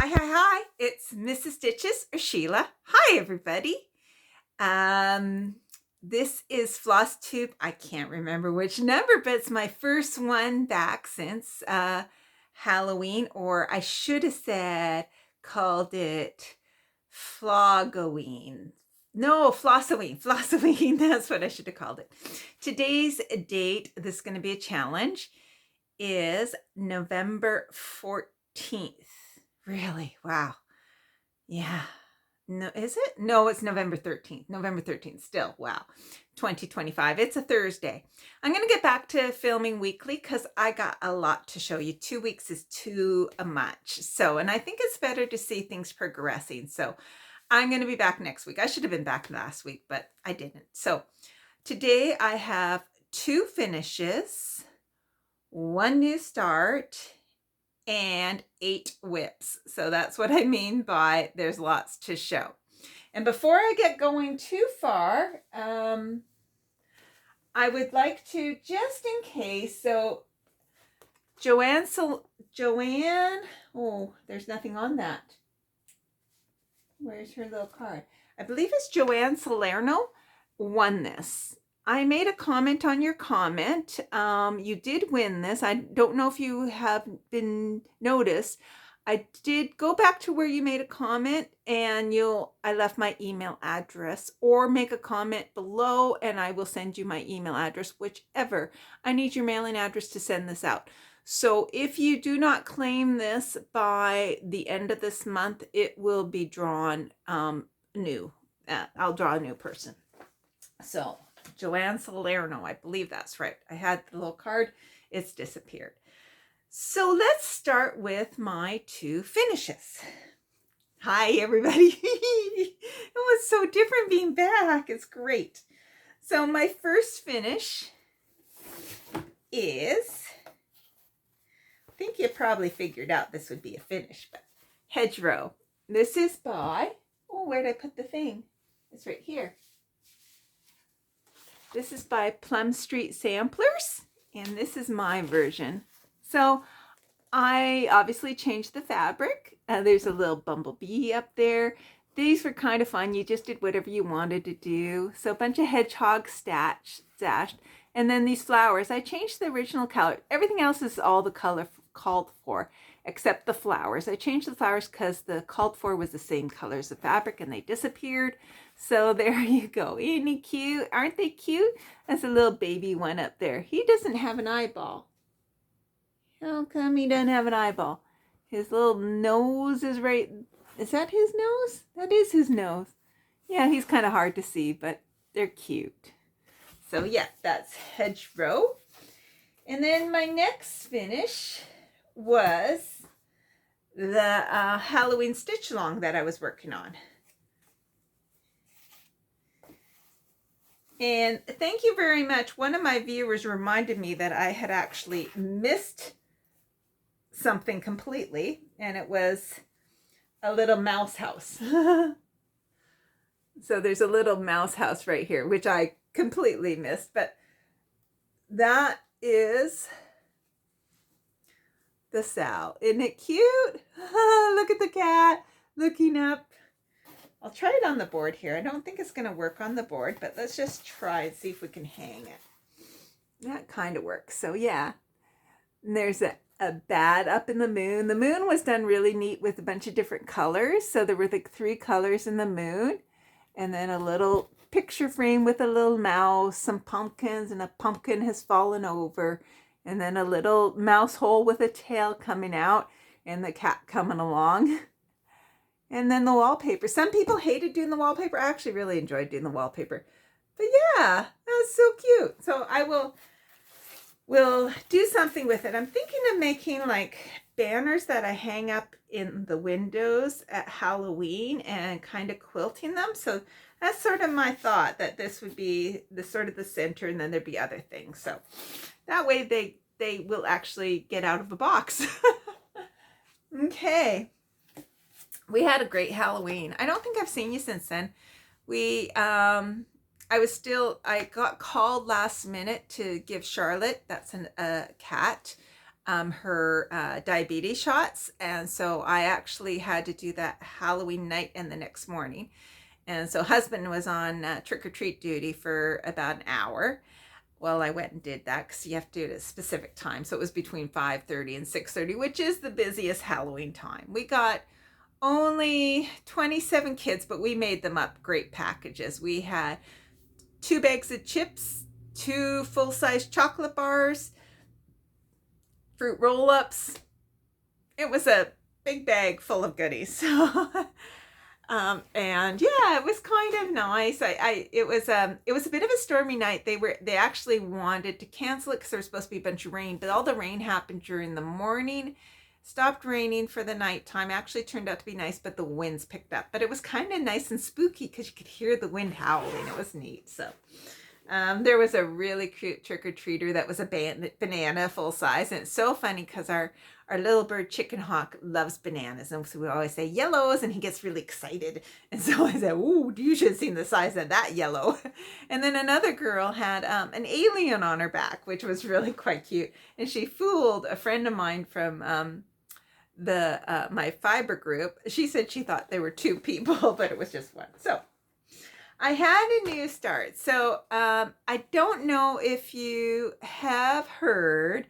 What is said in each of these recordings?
Hi. It's Mrs. Stitches or Sheila. Hi, everybody. This is Flosstube. I can't remember which number, but it's my first one back since Halloween, or I should have called it Floggoween. No, Flossoween. That's what I should have called it. Today's date, this is going to be a challenge, is November 14th. Really? Wow. Yeah. No, is it? No, it's November 13th. November 13th still. Wow. 2025. It's a Thursday. I'm going to get back to filming weekly because I got a lot to show you. 2 weeks is too much. And I think it's better to see things progressing. So I'm going to be back next week. I should have been back last week, but I didn't. So today I have 2 finishes, 1 new start, and 8 whips. So that's what I mean by there's lots to show. And before I get going too far, I would like to, just in case, so Joanne, oh, there's nothing on that. Where's her little card? I believe it's Joanne Salerno won this. I made a comment on your comment. You did win this. I don't know if you have been noticed. I did go back to where you made a comment, and I left my email address, or make a comment below and I will send you my email address, whichever. I need your mailing address to send this out. So if you do not claim this by the end of this month, it will be drawn new. I'll draw a new person. So Joanne Salerno, I believe that's right. I had the little card. It's disappeared. So let's start with my 2 finishes. Hi, everybody. It was so different being back. It's great. So my first finish is, I think you probably figured out this would be a finish, but Hedgerow. This is by, oh, where'd I put the thing? It's right here. This is by Plum Street Samplers, and this is my version. So I obviously changed the fabric. There's a little bumblebee up there. These were kind of fun. You just did whatever you wanted to do. So a bunch of hedgehogs stashed. And then these flowers. I changed the original color. Everything else is all the color called for, except the flowers. I changed the flowers because the called for was the same color as the fabric, and they disappeared. So there you go. Isn't he cute? Aren't they cute? That's a little baby one up there. He doesn't have an eyeball. How come he doesn't have an eyeball? His little nose is right. Is that his nose? That is his nose. Yeah, he's kind of hard to see, but they're cute. So yeah, that's Hedgerow. And then my next finish was the Halloween stitch along that I was working on. And thank you very much. One of my viewers reminded me that I had actually missed something completely, and it was a little mouse house. So there's a little mouse house right here, which I completely missed, but that is the Sal. Isn't it cute? Look at the cat looking up. I'll try it on the board here. I don't think it's going to work on the board, but let's just try and see if we can hang it. That kind of works. So yeah, and there's a bat up in the moon. The moon was done really neat with a bunch of different colors. So there were like 3 colors in the moon, and then a little picture frame with a little mouse, some pumpkins, and a pumpkin has fallen over, and then a little mouse hole with a tail coming out, and the cat coming along. And then the wallpaper. Some people hated doing the wallpaper. I actually really enjoyed doing the wallpaper. But yeah, that's so cute. So I will do something with it. I'm thinking of making like banners that I hang up in the windows at Halloween and kind of quilting them. So that's sort of my thought, that this would be the sort of the center, and then there'd be other things. So that way they will actually get out of the box. Okay. We had a great Halloween. I don't think I've seen you since then. I got called last minute to give Charlotte, that's a cat, her diabetes shots. And so I actually had to do that Halloween night and the next morning. And so husband was on trick-or-treat duty for about an hour. Well, I went and did that because you have to do it at a specific time. So it was between 5:30 and 6:30, which is the busiest Halloween time. We got only 27 kids, but we made them up great packages. We had 2 bags of chips, 2 full-size chocolate bars, fruit roll-ups. It was a big bag full of goodies. And yeah, it was kind of nice. It was a bit of a stormy night. They actually wanted to cancel it because there was supposed to be a bunch of rain, but all the rain happened during the morning. Stopped raining for the nighttime. Actually turned out to be nice, but the winds picked up. But it was kind of nice and spooky because you could hear the wind howling. It was neat. So there was a really cute trick-or-treater that was a banana full size. And it's so funny because our little bird chicken hawk loves bananas. And so we always say yellows and he gets really excited. And so I said, ooh, you should have seen the size of that yellow. And then another girl had an alien on her back, which was really quite cute. And she fooled a friend of mine from my fiber group. She said she thought there were 2 people, but it was just 1. So I had a new start. So I don't know if you have heard,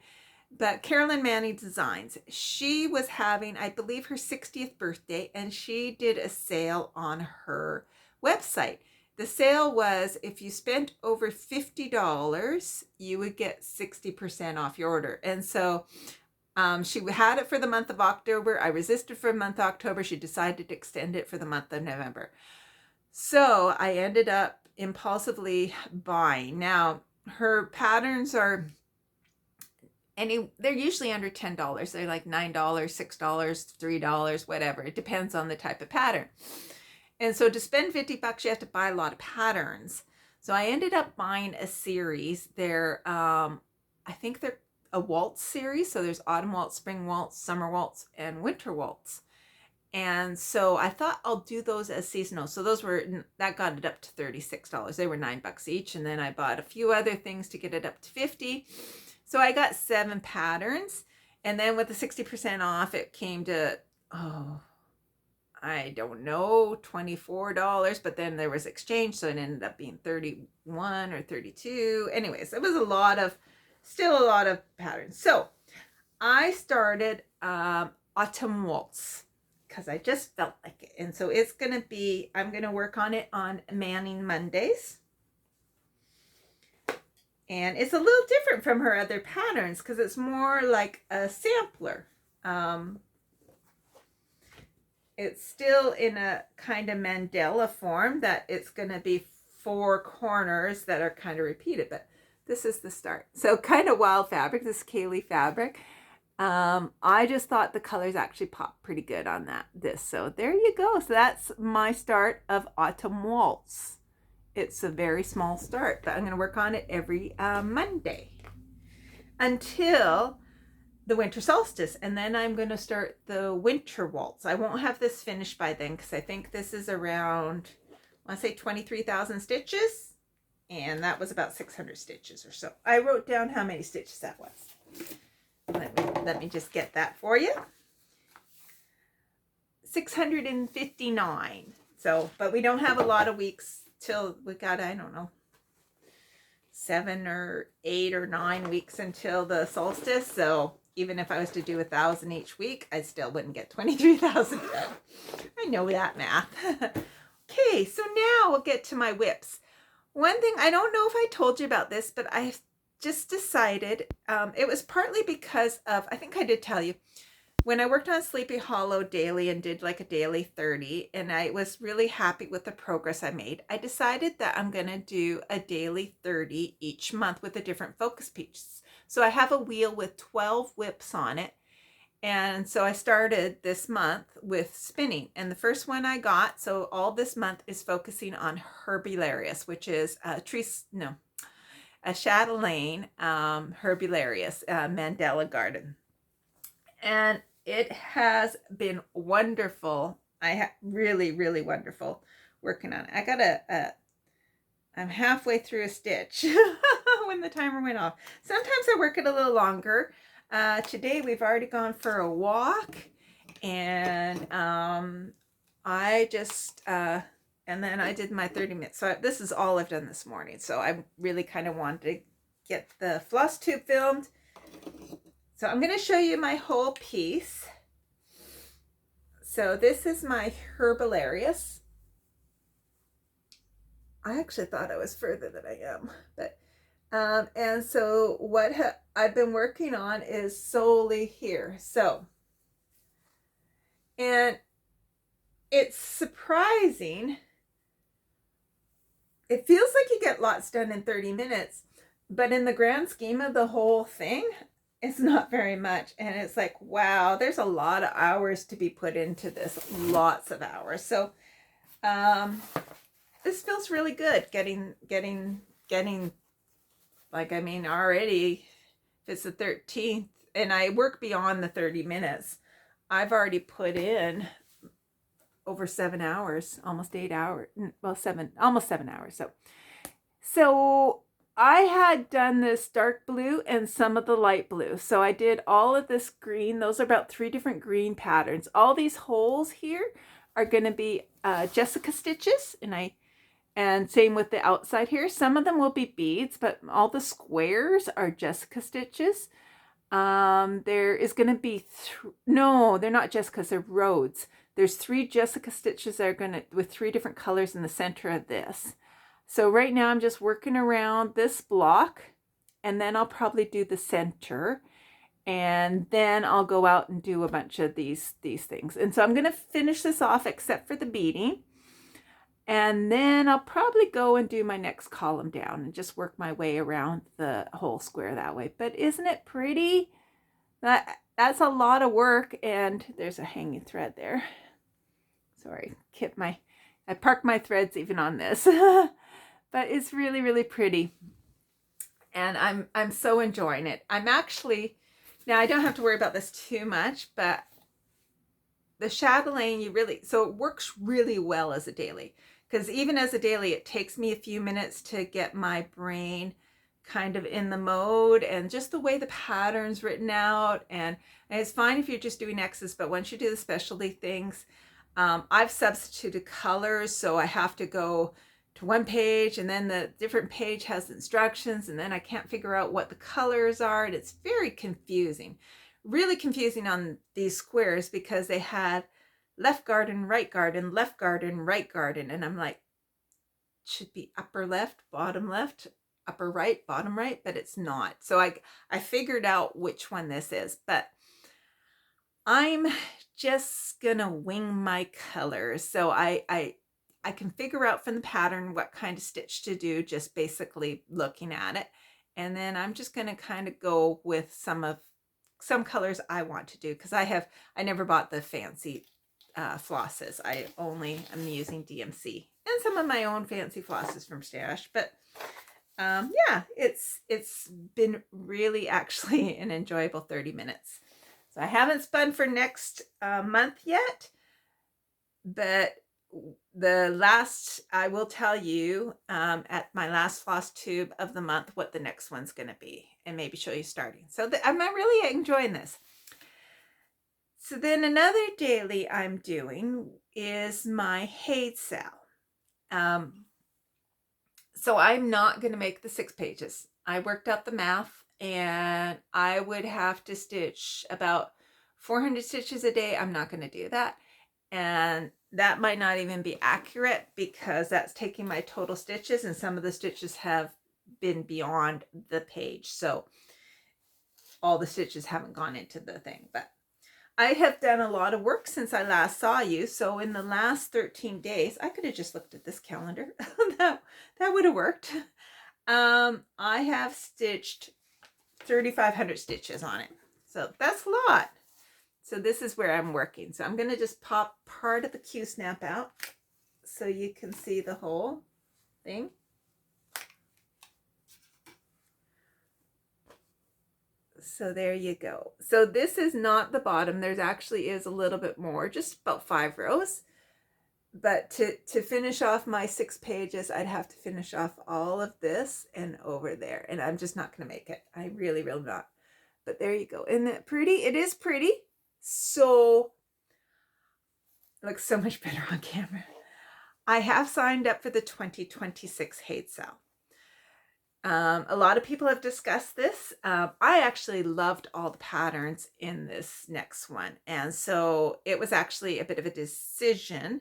but Carolyn Manning Designs, she was having, I believe, her 60th birthday, and she did a sale on her website. The sale was if you spent over $50, you would get 60% off your order. And so she had it for the month of October. I resisted for the month of October. She decided to extend it for the month of November. So I ended up impulsively buying. Now, her patterns are they're usually under $10. They're like $9, $6, $3, whatever. It depends on the type of pattern. And so to spend $50, you have to buy a lot of patterns. So I ended up buying a series. They're, I think they're a waltz series. So there's autumn waltz, spring waltz, summer waltz, and winter waltz. And so I thought I'll do those as seasonal. So that got it up to $36. They were $9 each. And then I bought a few other things to get it up to $50. So I got 7 patterns. And then with the 60% off, it came to, I don't know, $24. But then there was exchange. So it ended up being 31 or 32. Anyways, it was still a lot of patterns. So I started Autumn Waltz because I just felt like it. And so I'm going to work on it on Manning Mondays. And it's a little different from her other patterns because it's more like a sampler. It's still in a kind of mandala form that it's going to be 4 corners that are kind of repeated, but this is the start. So kind of wild fabric, this Kaylee fabric. I just thought the colors actually popped pretty good on this. So there you go. So that's my start of Autumn Waltz. It's a very small start, but I'm going to work on it every Monday until the winter solstice. And then I'm going to start the winter waltz. I won't have this finished by then because I think this is around, I want to say 23,000 stitches. And that was about 600 stitches or so. I wrote down how many stitches that was. Let me just get that for you. 659. So, but we don't have a lot of weeks till we got, I don't know, 7 or 8 or 9 weeks until the solstice. So even if I was to do 1,000 each week, I still wouldn't get 23,000 done. I know that math. Okay, so now we'll get to my whips. One thing, I don't know if I told you about this, but I just decided, it was partly because of, I think I did tell you, when I worked on Sleepy Hollow daily and did like a daily 30, and I was really happy with the progress I made, I decided that I'm going to do a daily 30 each month with a different focus piece. So I have a wheel with 12 whips on it. And so I started this month with spinning. And the first one I got, so all this month is focusing on Herbularius, which is a chatelaine Herbularius Mandela Garden. And it has been wonderful. Really, really wonderful working on it. I'm halfway through a stitch when the timer went off. Sometimes I work it a little longer. Today we've already gone for a walk, and I just and then I did my 30 minutes. So this is all I've done this morning. So I really kind of wanted to get the floss tube filmed. So I'm going to show you my whole piece. So this is my Herbalarius. I actually thought I was further than I am, but and so what I've been working on is solely here. So, and it's surprising. It feels like you get lots done in 30 minutes, but in the grand scheme of the whole thing, it's not very much. And it's like, wow, there's a lot of hours to be put into this, lots of hours. So, this feels really good getting like, I mean, already if it's the 13th and I work beyond the 30 minutes, I've already put in over 7 hours, almost 8 hours, well, almost 7 hours. So I had done this dark blue and some of the light blue. So I did all of this green. Those are about 3 different green patterns. All these holes here are going to be Jessica stitches, and same with the outside here. Some of them will be beads, but all the squares are Jessica stitches. There is going to be, no, they're not Jessicas, they're Rhodes. There's 3 Jessica stitches that are going to, with 3 different colors in the center of this. So right now I'm just working around this block, and then I'll probably do the center, and then I'll go out and do a bunch of these things. And so I'm going to finish this off except for the beading. And then I'll probably go and do my next column down and just work my way around the whole square that way. But isn't it pretty? That's a lot of work. And there's a hanging thread there. Sorry, I parked my threads even on this. But it's really, really pretty. And I'm so enjoying it. I'm actually, now I don't have to worry about this too much, but the chatelaine, so it works really well as a daily. Because even as a daily, it takes me a few minutes to get my brain kind of in the mode, and just the way the pattern's written out. And it's fine if you're just doing X's, but once you do the specialty things, I've substituted colors. So I have to go to one page, and then the different page has instructions, and then I can't figure out what the colors are. And it's very confusing, really confusing on these squares, because they had left garden, right garden, left garden, right garden. And I'm like, should be upper left, upper right, bottom right, but it's not. So I figured out which one this is, but I'm just gonna wing my colors. So I can figure out from the pattern what kind of stitch to do, just basically looking at it. And then I'm just gonna kind of go with some colors I want to do, because I never bought the fancy flosses. I only am using DMC and some of my own fancy flosses from Stash. But yeah, it's been really actually an enjoyable 30 minutes. So I haven't spun for next month yet, but I will tell you at my last floss tube of the month what the next one's going to be, and maybe show you starting. So I'm really enjoying this. So then another daily I'm doing is my Haid Sal. So I'm not going to make the 6 pages. I worked out the math, and I would have to stitch about 400 stitches a day. I'm not going to do that. And that might not even be accurate, because that's taking my total stitches, and some of the stitches have been beyond the page. So all the stitches haven't gone into the thing, but I have done a lot of work since I last saw you. So in the last 13 days, I could have just looked at this calendar. that would have worked. I have stitched 3,500 stitches on it. So that's a lot. So this is where I'm working. So I'm going to just pop part of the Q-snap out so you can see the whole thing. So there you go. So this is not the bottom. There's actually is a little bit more, just about 5 rows. But to finish off my 6 pages, I'd have to finish off all of this and over there. And I'm just not going to make it. I really will not. But there you go. Isn't it pretty? It is pretty. So, it looks so much better on camera. I have signed up for the 2026 hate sale. A lot of people have discussed this. I actually loved all the patterns in this next one. And so it was actually a bit of a decision.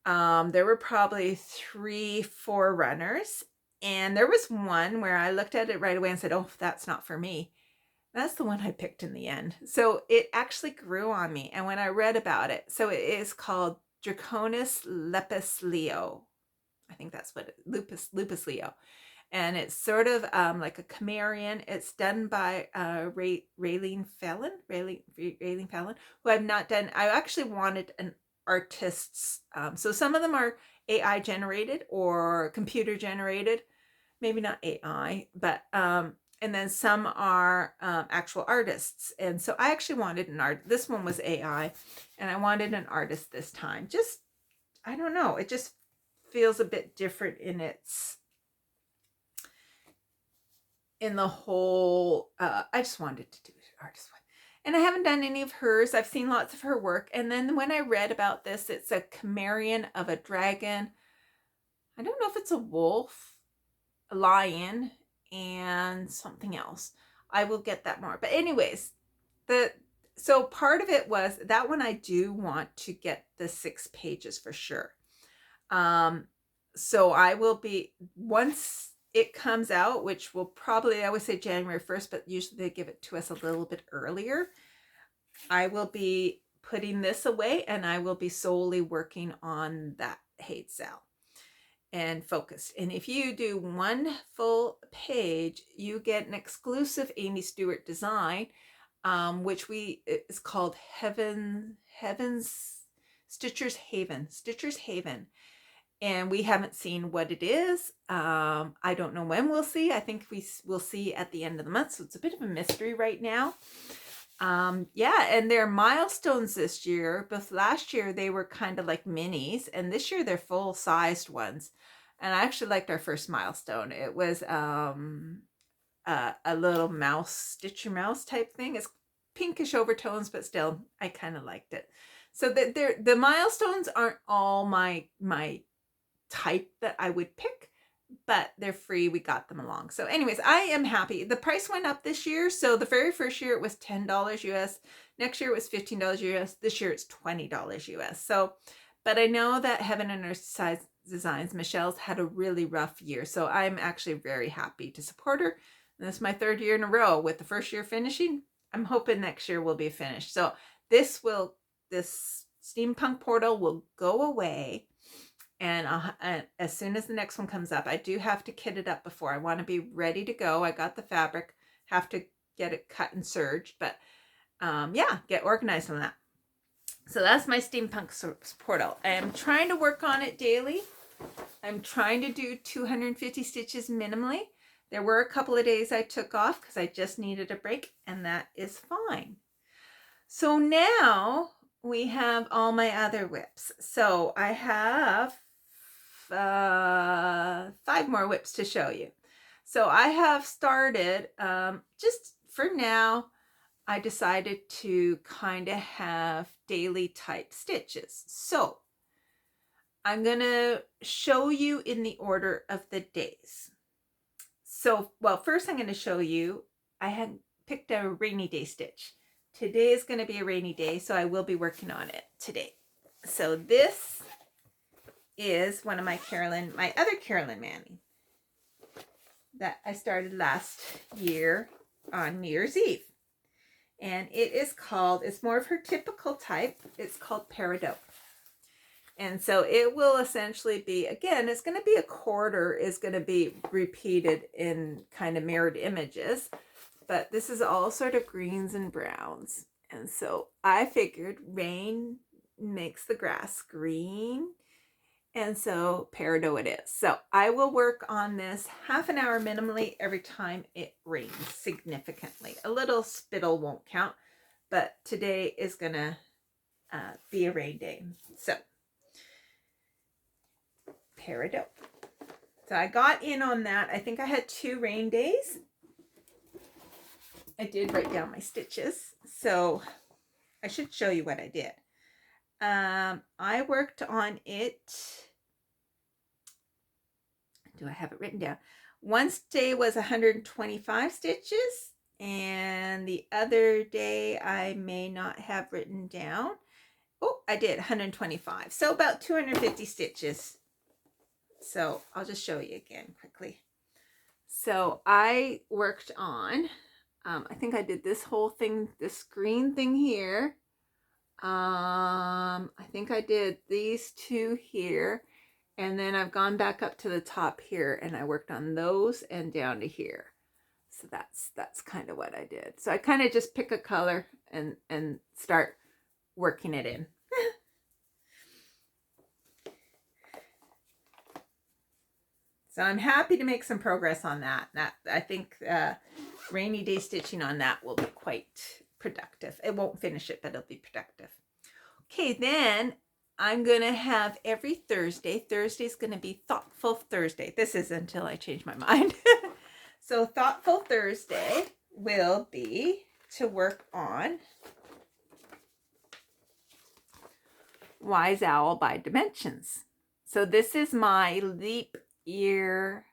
There were probably 3-4 runners. And there was one where I looked at it right away and said, oh, that's not for me. That's the one I picked in the end. So it actually grew on me. And when I read about it, so it is called Draconis lepus leo. I think that's what lupus leo. And it's sort of like a Cimmerian. It's done by Raylene Fallon, who I've not done. I actually wanted an artist's. So some of them are AI generated or computer generated. Maybe not AI, but and then some are actual artists. And so I actually wanted an art. This one was AI, and I wanted an artist this time. Just, I don't know. It just feels a bit different in its, in the whole, I just wanted to do an artist one. And I haven't done any of hers. I've seen lots of her work. And then when I read about this, it's a Cimmerian of a dragon. I don't know if it's a wolf, a lion, and something else. I will get that more. But anyways, so part of it was that one I do want to get the 6 pages for sure. So I will be, once it comes out, which will probably, I would say January 1st, but usually they give it to us a little bit earlier. I will be putting this away and I will be solely working on that hate sale and focused. And if you do 1 full page, you get an exclusive Amy Stewart design, which is called Stitcher's Haven. And we haven't seen what it is. I don't know when we'll see. I think we'll see at the end of the month. So it's a bit of a mystery right now. Yeah, and they're milestones this year. But last year they were kind of like minis, and this year they're full-sized ones. And I actually liked our first milestone. It was a little mouse, Stitcher mouse type thing. It's pinkish overtones, but still, I kind of liked it. So the milestones aren't all my type that I would pick, but they're free. We got them along. So anyways, I am happy. The price went up this year. So the very first year it was $10 US. Next year it was $15 US. This year it's $20 US. So, but I know that Heaven and Earth Size Designs, Michelle's had a really rough year. So I'm actually very happy to support her. And this is my 3rd year in a row with the first year finishing. I'm hoping next year will be finished. So this steampunk portal will go away. And as soon as the next one comes up, I do have to kit it up before. I want to be ready to go. I got the fabric, have to get it cut and serged, but yeah, get organized on that. So that's my steampunk portal. I am trying to work on it daily. I'm trying to do 250 stitches minimally. There were a couple of days I took off because I just needed a break, and that is fine. So now we have all my other whips. So I have 5 more whips to show you. So I have started, just for now, I decided to kind of have daily type stitches. So I'm going to show you in the order of the days. So, well, first I'm going to show you, I had picked a rainy day stitch. Today is going to be a rainy day, so I will be working on it today. So this is one of my other Carolyn Manning that I started last year on New Year's Eve. And it is called, it's more of her typical type. It's called Peridot. And so it will essentially be, again, it's going to be a quarter, is going to be repeated in kind of mirrored images. But this is all sort of greens and browns. And so I figured rain makes the grass green. And so Peridot it is. So I will work on this half an hour minimally every time it rains significantly. A little spittle won't count, but today is going to be a rain day. So Peridot. So I got in on that. I think I had 2 rain days. I did write down my stitches, so I should show you what I did. I worked on it. Do I have it written down? One day was 125 stitches, and the other day I may not have written down. Oh, I did 125. So about 250 stitches. So I'll just show you again quickly. So I worked on, I think I did this whole thing, this green thing here. I think I did these two here. And then I've gone back up to the top here and I worked on those and down to here. So that's kind of what I did. So I kind of just pick a color and start working it in. So I'm happy to make some progress on that. I think rainy day stitching on that will be quite productive. It won't finish it, but it'll be productive. Okay, then I'm going to have every Thursday. Thursday's going to be Thoughtful Thursday. This is until I change my mind. So Thoughtful Thursday will be to work on Wise Owl by Dimensions. So this is my leap year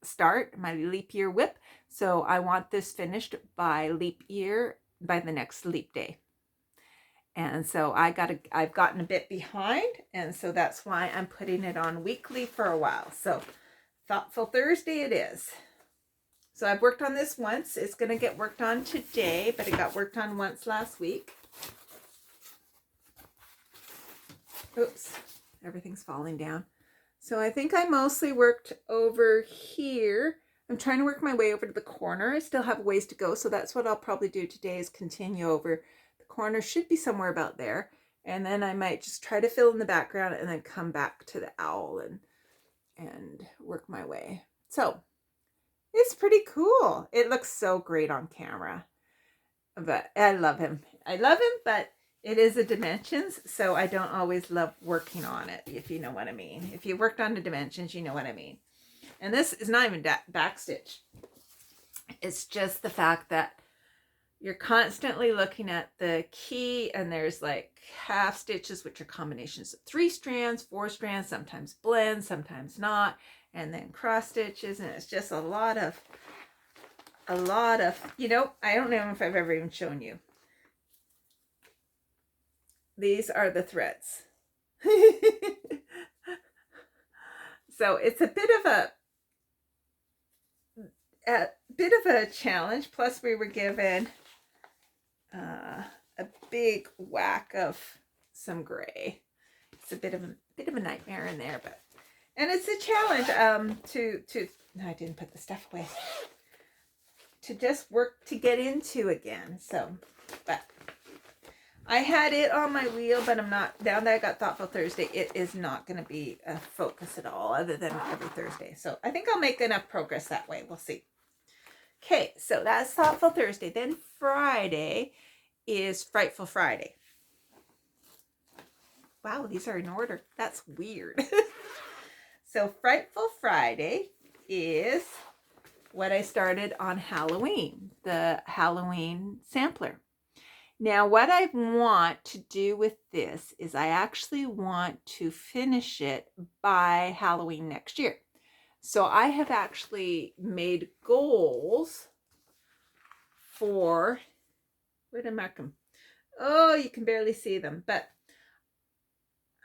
start, my leap year whip. So I want this finished by leap year, by the next leap day. And so I've gotten a bit behind, and so that's why I'm putting it on weekly for a while. So Thoughtful Thursday it is. So I've worked on this once. It's going to get worked on today, but it got worked on once last week. Oops, everything's falling down. So I think I mostly worked over here. I'm trying to work my way over to the corner. I still have a ways to go, so that's what I'll probably do today is continue over. The corner should be somewhere about there. And then I might just try to fill in the background and then come back to the owl and work my way. So it's pretty cool. It looks so great on camera. But I love him. I love him, but it is a dimensions, so I don't always love working on it, if you know what I mean. If you worked on the dimensions, you know what I mean. And this is not even backstitch. It's just the fact that you're constantly looking at the key, and there's like half stitches, which are combinations of 3 strands, 4 strands, sometimes blends, sometimes not, and then cross stitches, and it's just a lot of, you know, I don't know if I've ever even shown you. These are the threads. So it's a bit of a challenge. Plus we were given a big whack of some gray. It's a bit of a nightmare in there, but and it's a challenge no, I didn't put the stuff away. To just work to get into again. So, but I had it on my wheel, but I'm not, now that I got Thoughtful Thursday, it is not going to be a focus at all other than every Thursday. So I think I'll make enough progress that way. We'll see. Okay, so that's Thoughtful Thursday. Then Friday is Frightful Friday. Wow, these are in order. That's weird. So Frightful Friday is what I started on Halloween, the Halloween sampler. Now, what I want to do with this is I actually want to finish it by Halloween next year. So I have actually made goals for, where did I mark them? Oh, you can barely see them, but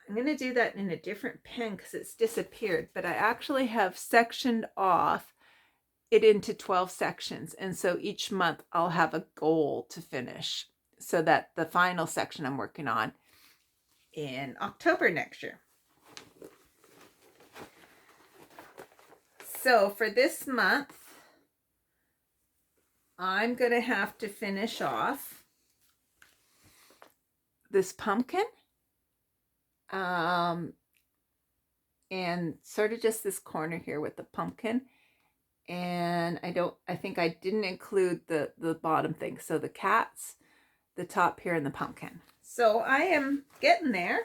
I'm going to do that in a different pen because it's disappeared. But I actually have sectioned off it into 12 sections. And so each month I'll have a goal to finish, so that the final section I'm working on in October next year. So for this month, I'm going to have to finish off this pumpkin, and sort of just this corner here with the pumpkin. And I think I didn't include the bottom thing. So the cats, the top here, and the pumpkin. So I am getting there.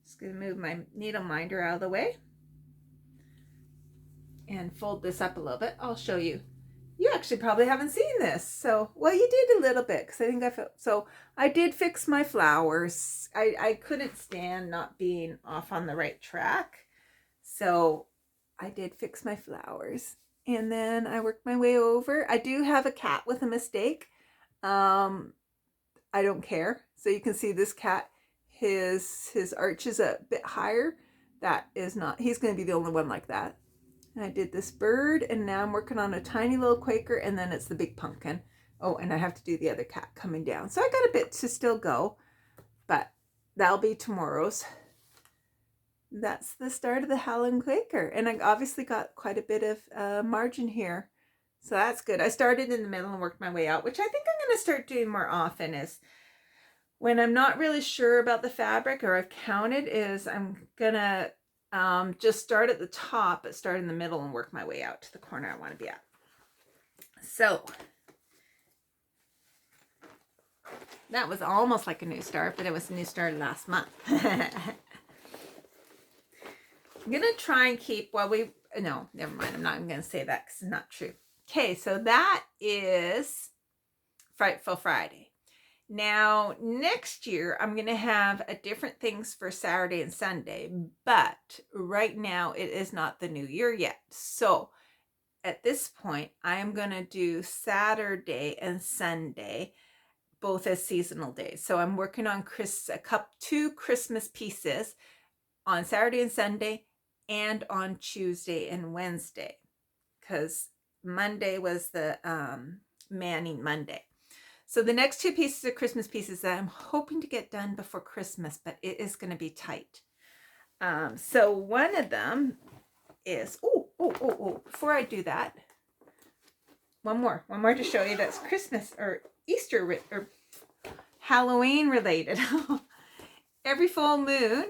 Just going to move my needle minder out of the way. and fold this up a little bit. I'll show you. You actually probably haven't seen this. So, well, you did a little bit because I think I felt, so I did fix my flowers. I couldn't stand not being off on the right track. So I did fix my flowers. And then I worked my way over. I do have a cat with a mistake. I don't care. So you can see this cat, his arch is a bit higher. That is not, he's going to be the only one like that. And I did this bird, and now I'm working on a tiny little Quaker, and then it's the big pumpkin. Oh, and I have to do the other cat coming down. So I got a bit to still go, but that'll be tomorrow's. That's the start of the Howlin' Quaker. And I obviously got quite a bit of margin here. So that's good. I started in the middle and worked my way out, which I think I'm going to start doing more often, is when I'm not really sure about the fabric or I've counted, is I'm going to just start at the top, but start in the middle and work my way out to the corner I want to be at. So that was almost like a new start, but it was a new start last month. I'm going to try and keep, no, never mind. I'm not even going to say that because it's not true. Okay, so that is Frightful Friday. Now, next year, I'm going to have different things for Saturday and Sunday, but right now it is not the new year yet. So at this point, I am going to do Saturday and Sunday, both as seasonal days. So I'm working on 2 Christmas pieces on Saturday and Sunday and on Tuesday and Wednesday, because Monday was the Manning Monday. So the next 2 pieces are Christmas pieces that I'm hoping to get done before Christmas, but it is going to be tight. So one of them is, before I do that, one more to show you that's Christmas or Easter or Halloween related. Every full moon,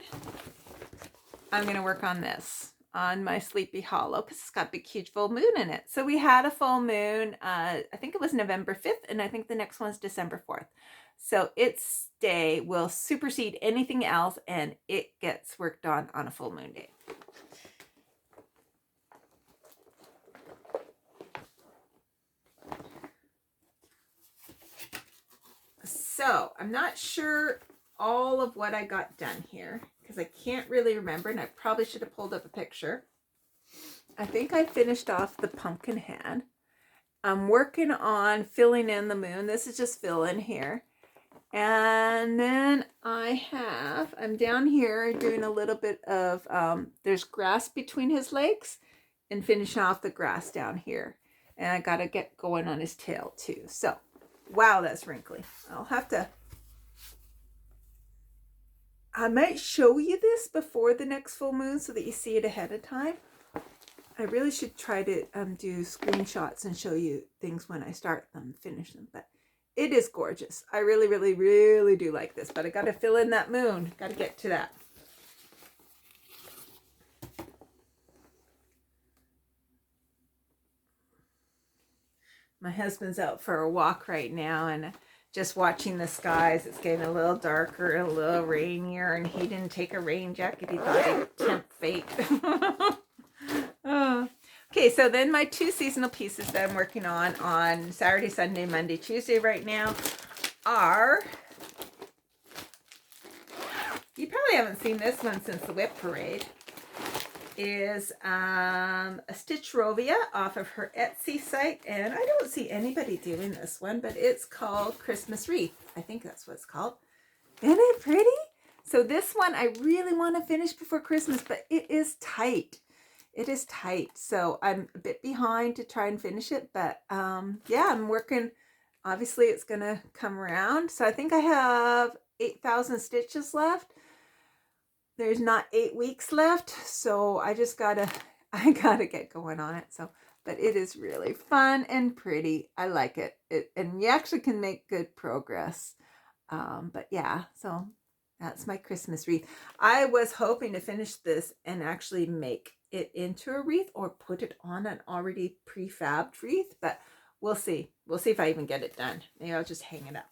I'm going to work on this, on my Sleepy Hollow, because it's got a big, huge full moon in it. So we had a full moon, I think it was November 5th, and I think the next one's December 4th. So its day will supersede anything else, and it gets worked on a full moon day. So I'm not sure all of what I got done here, because I can't really remember, and I probably should have pulled up a picture. I think I finished off the pumpkin head. I'm working on filling in the moon. This is just fill in here. And then I'm down here doing a little bit of, there's grass between his legs, and finishing off the grass down here. And I got to get going on his tail too. So, wow, that's wrinkly. I might show you this before the next full moon so that you see it ahead of time. I really should try to do screenshots and show you things when I start them, finish them. But it is gorgeous. I really, really, really do like this. But I got to fill in that moon. Got to get to that. My husband's out for a walk right now, and just watching the skies. It's getting a little darker, a little rainier, and he didn't take a rain jacket. He thought he'd tempt fate. Okay, so then my 2 seasonal pieces that I'm working on Saturday, Sunday, Monday, Tuesday right now are, you probably haven't seen this one since the Whip Parade, is a Stitch Rovia off of her Etsy site, and I don't see anybody doing this one, but it's called Christmas Wreath. I think that's what it's called. Isn't it pretty? So this one I really want to finish before Christmas, but it is tight. It is tight, so I'm a bit behind to try and finish it, but yeah, I'm working. Obviously it's gonna come around, so I think I have 8,000 stitches left. There's not 8 weeks left, so I gotta get going on it. So, but it is really fun and pretty. I like it. And you actually can make good progress. But yeah, so that's my Christmas wreath. I was hoping to finish this and actually make it into a wreath or put it on an already prefabbed wreath, but we'll see. We'll see if I even get it done. Maybe I'll just hang it up.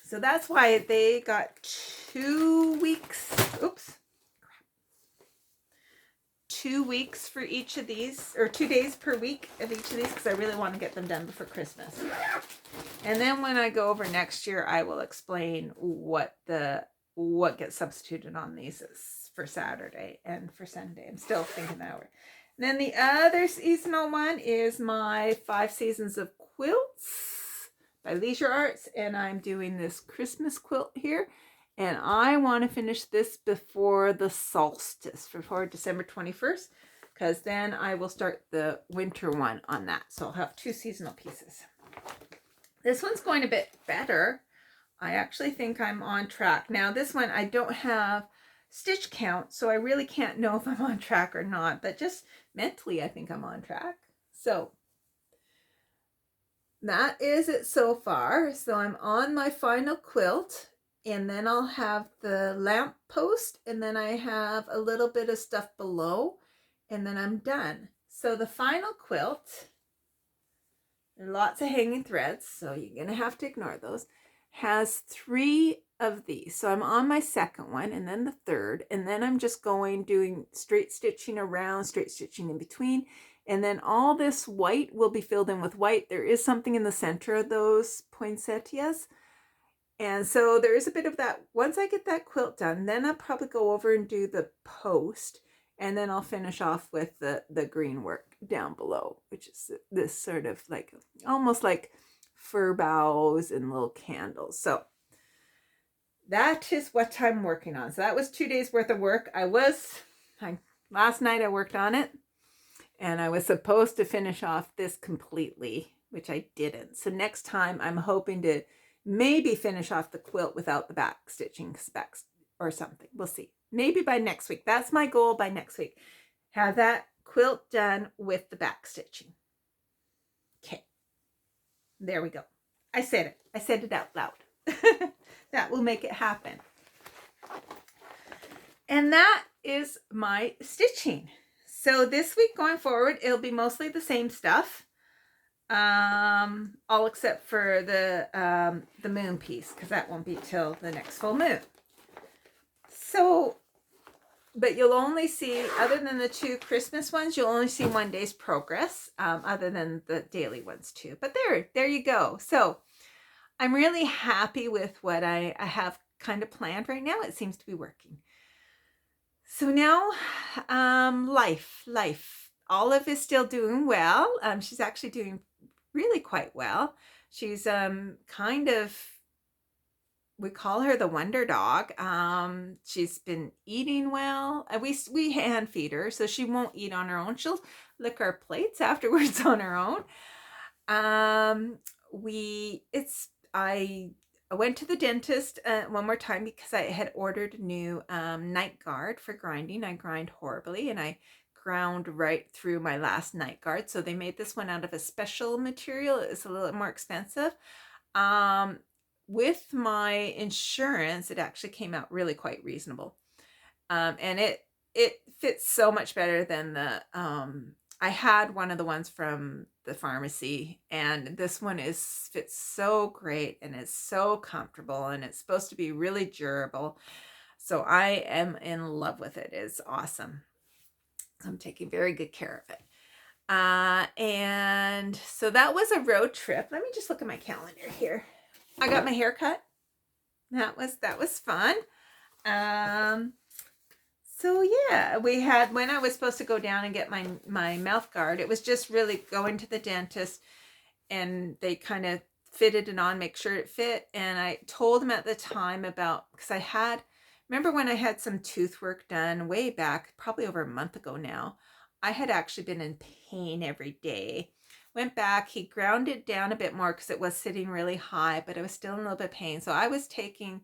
So that's why they got 2 weeks, 2 weeks for each of these, or 2 days per week of each of these, because I really want to get them done before Christmas. And then when I go over next year, I will explain what gets substituted on these for Saturday and for Sunday. I'm still thinking that over. And then the other seasonal one is my 5 Seasons of Quilts by Leisure Arts, and I'm doing this Christmas quilt here. And I want to finish this before the solstice, before December 21st, because then I will start the winter one on that. So I'll have 2 seasonal pieces. This one's going a bit better. I actually think I'm on track. Now this one, I don't have stitch count, so I really can't know if I'm on track or not, but just mentally, I think I'm on track. So that is it so far. So I'm on my final quilt. And then I'll have the lamp post, and then I have a little bit of stuff below, and then I'm done. So the final quilt, there are lots of hanging threads, so you're going to have to ignore those, has 3 of these. So I'm on my second one, and then the third, and then I'm just doing straight stitching around, straight stitching in between, and then all this white will be filled in with white. There is something in the center of those poinsettias. And so there is a bit of that. Once I get that quilt done, then I'll probably go over and do the post, and then I'll finish off with the green work down below, which is this sort of like, almost like fir boughs and little candles. So that is what I'm working on. So that was 2 days worth of work. Last night I worked on it, and I was supposed to finish off this completely, which I didn't. So next time I'm hoping to maybe finish off the quilt without the back stitching specs or something. We'll see. Maybe by next week. That's my goal, by next week. Have that quilt done with the back stitching. Okay. There we go. I said it. I said it out loud. That will make it happen. And that is my stitching. So this week going forward, it'll be mostly the same stuff. All except for the moon piece, because that won't be till the next full moon. So, but you'll only see, other than the 2 Christmas ones, you'll only see 1 day's progress, other than the daily ones too. But there you go. So I'm really happy with what I have kind of planned right now. It seems to be working. So now, life. Olive is still doing well. She's actually doing really quite well. She's kind of, we call her the wonder dog. She's been eating well. We hand feed her, so she won't eat on her own. She'll lick our plates afterwards on her own. I went to the dentist one more time because I had ordered a new night guard for grinding. I grind horribly, and I ground right through my last night guard. So they made this one out of a special material. It's a little more expensive. With my insurance, it actually came out really quite reasonable. And it fits so much better than the, I had one of the ones from the pharmacy, and this one fits so great, and it's so comfortable, and it's supposed to be really durable. So I am in love with it. It's awesome. I'm taking very good care of it. And so that was a road trip. Let me just look at my calendar here. I got my hair cut. That was fun. So yeah, we had, when I was supposed to go down and get my mouth guard, it was just really going to the dentist, and they kind of fitted it on, make sure it fit. And I told them at the time about, because remember when I had some tooth work done way back, probably over a month ago now, I had actually been in pain every day. Went back, he ground it down a bit more because it was sitting really high, but I was still in a little bit of pain. So I was taking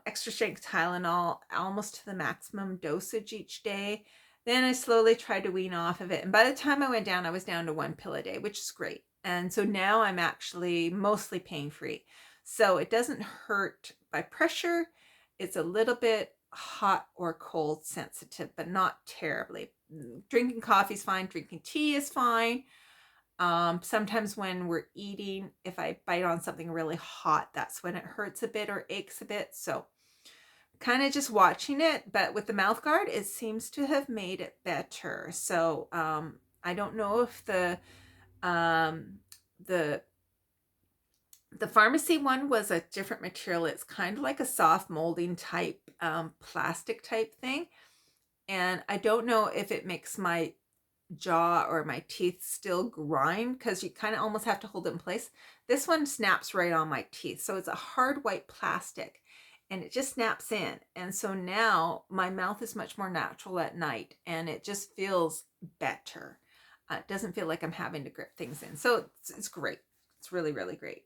extra strength Tylenol almost to the maximum dosage each day. Then I slowly tried to wean off of it. And by the time I went down, I was down to 1 pill a day, which is great. And so now I'm actually mostly pain-free. So it doesn't hurt by pressure. It's a little bit hot or cold sensitive, but not terribly. Drinking coffee is fine. Drinking tea is fine. Sometimes when we're eating, if I bite on something really hot, that's when it hurts a bit or aches a bit. So kind of just watching it, but with the mouth guard, it seems to have made it better. So I don't know if um, the the pharmacy one was a different material. It's kind of like a soft molding type plastic type thing. And I don't know if it makes my jaw or my teeth still grind, because you kind of almost have to hold it in place. This one snaps right on my teeth. So it's a hard white plastic and it just snaps in. And so now my mouth is much more natural at night and it just feels better. It doesn't feel like I'm having to grip things in. So it's great. It's really, really great.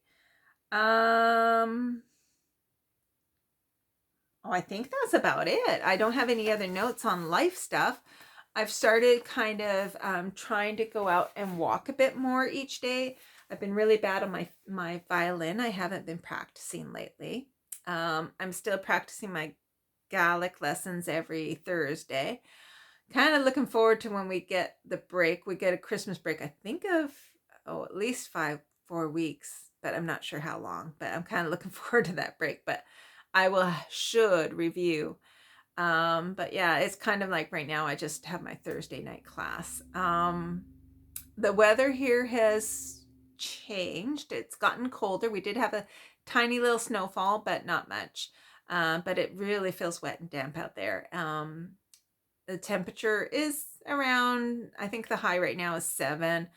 Oh, I think that's about it. I don't have any other notes on life stuff. I've started kind of trying to go out and walk a bit more each day. I've been really bad on my violin. I haven't been practicing lately. I'm still practicing my Gaelic lessons every Thursday. Kind of looking forward to when we get the break. We get a Christmas break, I think of, at least 4 weeks, but I'm not sure how long. But I'm kind of looking forward to that break. But I should review. But yeah, it's kind of like right now I just have my Thursday night class. The weather here has changed. It's gotten colder. We did have a tiny little snowfall, but not much. But it really feels wet and damp out there. The temperature is around, I think the high right now is 7.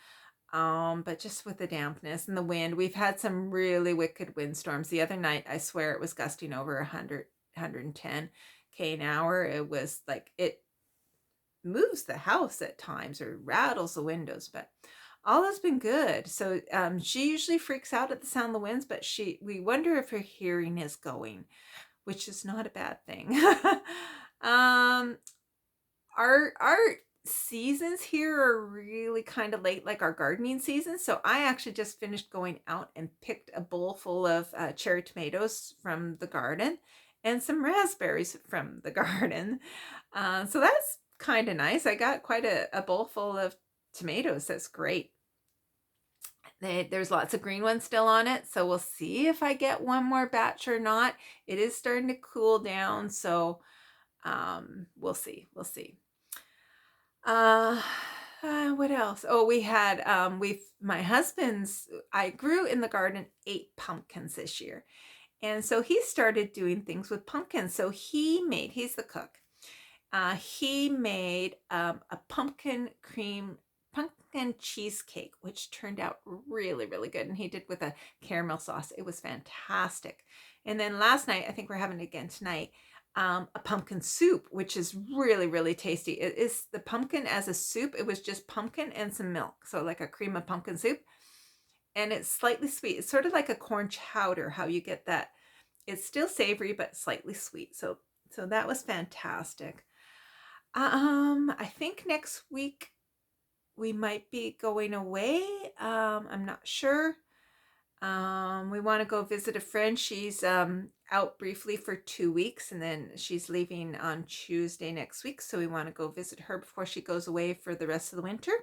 But just with the dampness and the wind, we've had some really wicked windstorms. The other night, I swear it was gusting over 110 an hour. It was like, it moves the house at times or rattles the windows, but all has been good. So she usually freaks out at the sound of the winds, but we wonder if her hearing is going, which is not a bad thing. Our seasons here are really kind of late, like our gardening season. So I actually just finished going out and picked a bowl full of cherry tomatoes from the garden and some raspberries from the garden. So that's kind of nice. I got quite a bowl full of tomatoes. That's great. There's lots of green ones still on it. So we'll see if I get one more batch or not. It is starting to cool down. So we'll see. We'll see. What else? Oh, we had my husband's, I grew in the garden 8 pumpkins this year. And so he started doing things with pumpkins. So he's the cook. He made a pumpkin cheesecake, which turned out really, really good. And he did with a caramel sauce. It was fantastic. And then last night, I think we're having it again tonight, a pumpkin soup, which is really, really tasty. It is the pumpkin as a soup. It was just pumpkin and some milk. So like a cream of pumpkin soup. And it's slightly sweet. It's sort of like a corn chowder, how you get that. It's still savory, but slightly sweet. So that was fantastic. I think next week we might be going away. I'm not sure. We want to go visit a friend. She's out briefly for 2 weeks and then she's leaving on Tuesday next week. So we want to go visit her before she goes away for the rest of the winter.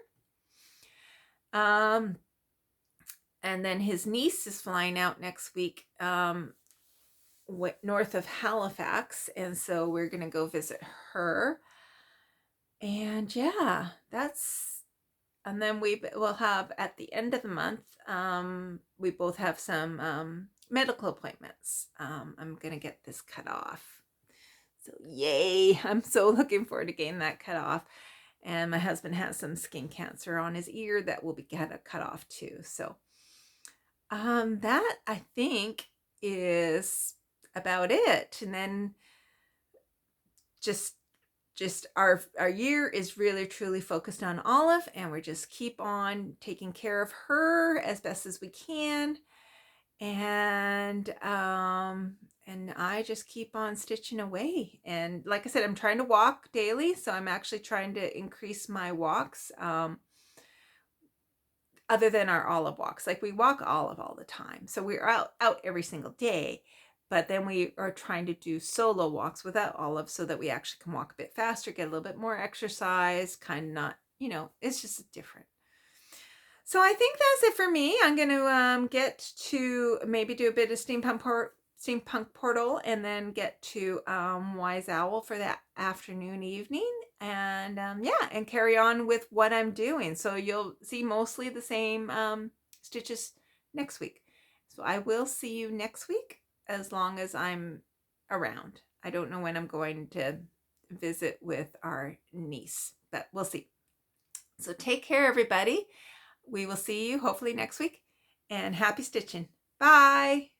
And then his niece is flying out next week north of Halifax. And so we're going to go visit her. And yeah, and then we will have at the end of the month, we both have some medical appointments. I'm going to get this cut off. So yay, I'm so looking forward to getting that cut off. And my husband has some skin cancer on his ear that will be cut off too. So that I think is about it. And then just our year is really truly focused on Olive, and we just keep on taking care of her as best as we can. And I just keep on stitching away. And like I said, I'm trying to walk daily, so I'm actually trying to increase my walks. Other than our Olive walks, like we walk Olive all the time, so we're out every single day. But then we are trying to do solo walks without Olive so that we actually can walk a bit faster, get a little bit more exercise, kind of not, it's just different. So I think that's it for me. I'm going to get to maybe do a bit of steampunk Steampunk Portal and then get to Wise Owl for that afternoon, evening, and yeah, and carry on with what I'm doing. So you'll see mostly the same stitches next week. So I will see you next week as long as I'm around. I don't know when I'm going to visit with our niece, but we'll see. So take care, everybody. We will see you hopefully next week, and happy stitching. Bye.